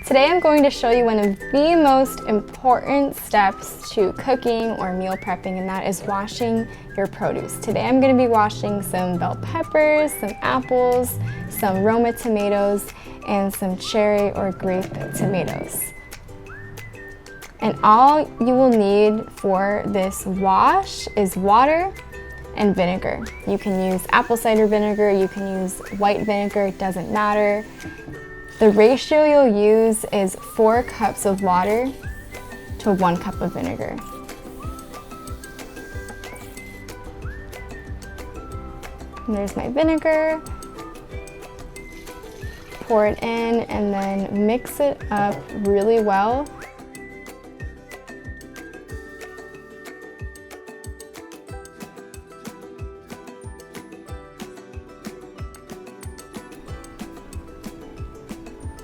Today I'm going to show you one of the most important steps to cooking or meal prepping, and that is washing your produce. Today I'm going to be washing some bell peppers, some apples, some Roma tomatoes, and some cherry or grape tomatoes. And all you will need for this wash is water and vinegar. You can use apple cider vinegar, you can use white vinegar, it doesn't matter. The ratio you'll use is 4 cups of water to 1 cup of vinegar. And there's my vinegar. Pour it in and then mix it up really well.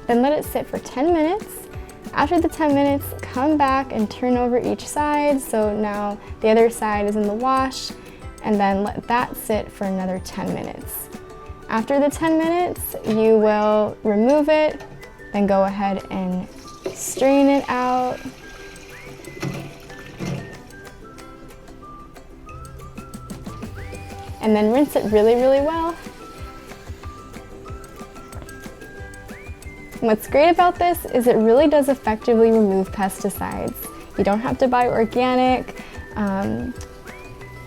Then let it sit for 10 minutes. After the 10 minutes, come back and turn over each side. So now the other side is in the wash, and then let that sit for another 10 minutes. After the 10 minutes, you will remove it, then go ahead and strain it out. And then rinse it really, really well. What's great about this is it really does effectively remove pesticides. You don't have to buy organic.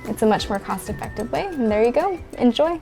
It's a much more cost-effective way. And there you go. Enjoy.